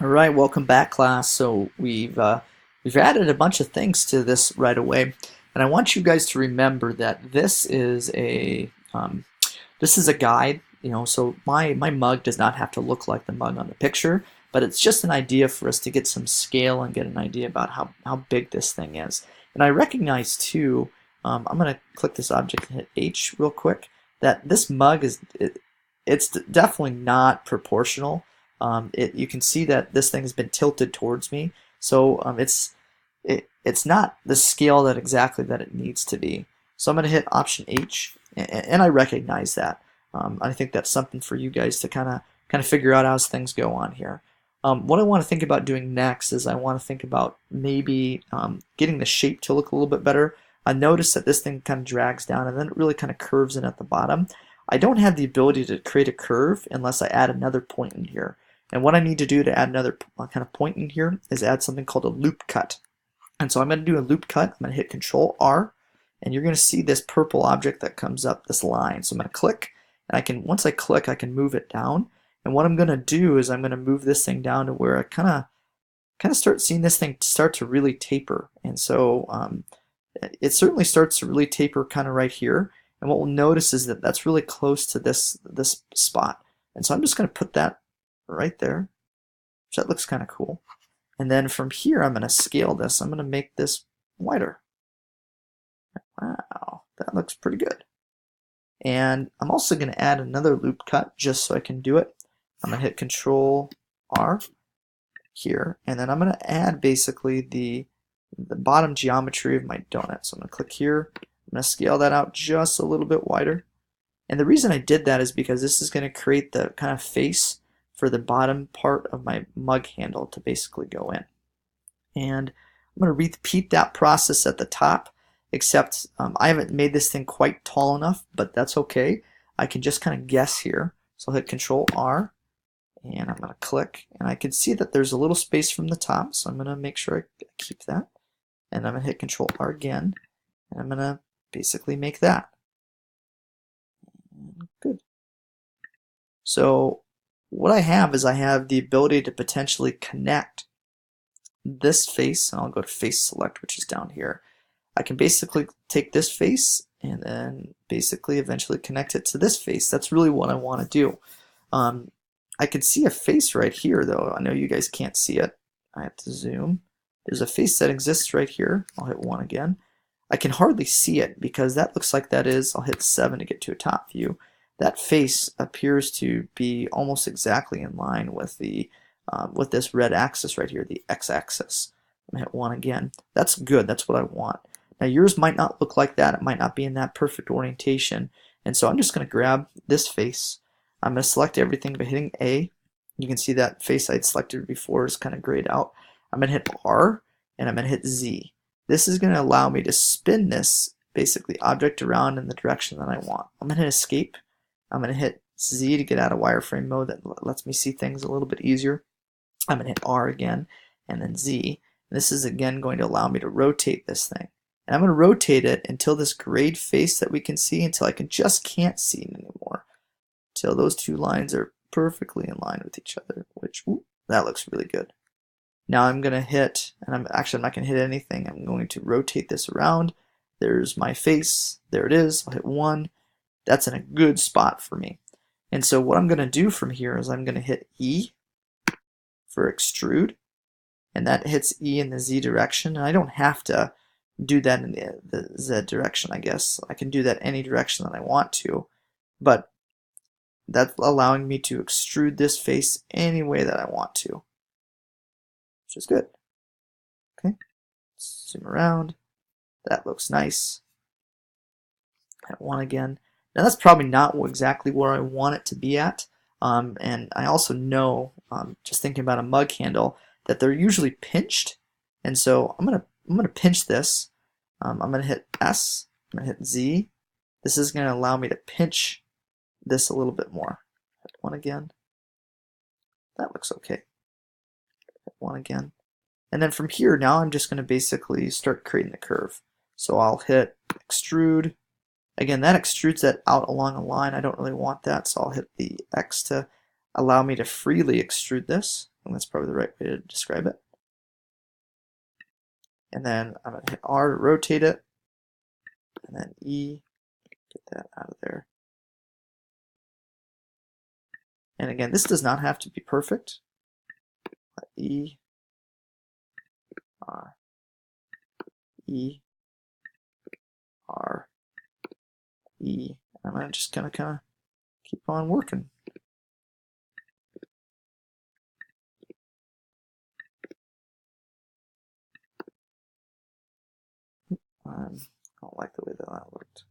All right, welcome back, class. So we've added a bunch of things to this right away, and I want you guys to remember that this is a guide. So my mug does not have to look like the mug on the picture, but it's just an idea for us to get some scale and get an idea about how big this thing is. And I recognize too. I'm going to click this object and hit H real quick. That this mug it's definitely not proportional. You can see that this thing has been tilted towards me, so it's not the scale that exactly that it needs to be. So I'm going to hit Option H, and I recognize that. I think that's something for you guys to kind of figure out as things go on here. What I want to think about doing next is I want to think about maybe getting the shape to look a little bit better. I notice that this thing kind of drags down and then it really kind of curves in at the bottom. I don't have the ability to create a curve unless I add another point in here. And what I need to do to add another kind of point in here is add something called a loop cut. And so I'm going to do a loop cut. I'm going to hit Control R, and you're going to see this purple object that comes up, this line. So I'm going to click, and once I click, I can move it down. And what I'm going to do is I'm going to move this thing down to where I kind of start seeing this thing start to really taper. And so it certainly starts to really taper kind of right here. And what we'll notice is that that's really close to this spot. And so I'm just going to put that right there, which that looks kind of cool. And then from here, I'm going to scale this. I'm going to make this wider. Wow, that looks pretty good. And I'm also going to add another loop cut just so I can do it. I'm going to hit Control R here, and then I'm going to add basically the bottom geometry of my donut. So I'm going to click here. I'm going to scale that out just a little bit wider. And the reason I did that is because this is going to create the kind of face for the bottom part of my mug handle to basically go in. And I'm going to repeat that process at the top, except I haven't made this thing quite tall enough, but that's okay. I can just kind of guess here. So I'll hit Control R, and I'm going to click, and I can see that there's a little space from the top, so I'm going to make sure I keep that. And I'm going to hit Control R again, and I'm going to basically make that. Good. So what I have is I have the ability to potentially connect this face, and I'll go to face select, which is down here. I can basically take this face and then basically eventually connect it to this face. That's really what I want to do. I can see a face right here, though. I know you guys can't see it. I have to zoom. There's a face that exists right here. I'll hit 1 again. I can hardly see it because that looks like that is, I'll hit 7 to get to a top view. That face appears to be almost exactly in line with with this red axis right here, the x-axis. I'm gonna hit 1 again. That's good. That's what I want. Now yours might not look like that. It might not be in that perfect orientation. And so I'm just going to grab this face. I'm going to select everything by hitting A. You can see that face I'd selected before is kind of grayed out. I'm going to hit R, and I'm going to hit Z. This is going to allow me to spin this basically object around in the direction that I want. I'm going to hit Escape. I'm going to hit Z to get out of wireframe mode. That lets me see things a little bit easier. I'm going to hit R again, and then Z. And this is again going to allow me to rotate this thing. And I'm going to rotate it until this grayed face that we can see, until I just can't see it anymore. Until those two lines are perfectly in line with each other, which, ooh, that looks really good. Now I'm going to hit, and I'm not going to hit anything. I'm going to rotate this around. There's my face. There it is. I'll hit 1. That's in a good spot for me. And so what I'm going to do from here is I'm going to hit E for extrude, and that hits E in the Z direction. And I don't have to do that in the Z direction, I guess. I can do that any direction that I want to, but that's allowing me to extrude this face any way that I want to, which is good. Okay, zoom around. That looks nice. Hit 1 again. Now that's probably not exactly where I want it to be at, and I also know, just thinking about a mug handle, that they're usually pinched, and so I'm gonna pinch this. I'm gonna hit S. I'm gonna hit Z. This is gonna allow me to pinch this a little bit more. Hit 1 again. That looks okay. Hit 1 again. And then from here, now I'm just gonna basically start creating the curve. So I'll hit extrude. Again, that extrudes that out along a line. I don't really want that, so I'll hit the X to allow me to freely extrude this. And that's probably the right way to describe it. And then I'm going to hit R to rotate it, and then E, get that out of there. And again, this does not have to be perfect. E, R, E, R, E. And I'm just going to kind of keep on working. I don't like the way that looked.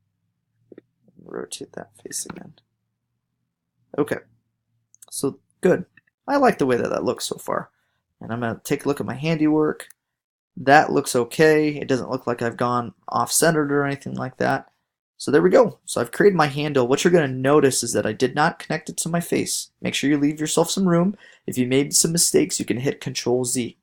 Rotate that face again. Okay, so good. I like the way that looks so far. And I'm going to take a look at my handiwork. That looks okay. It doesn't look like I've gone off-centered or anything like that. So there we go. So I've created my handle. What you're going to notice is that I did not connect it to my face. Make sure you leave yourself some room. If you made some mistakes, you can hit Control Z.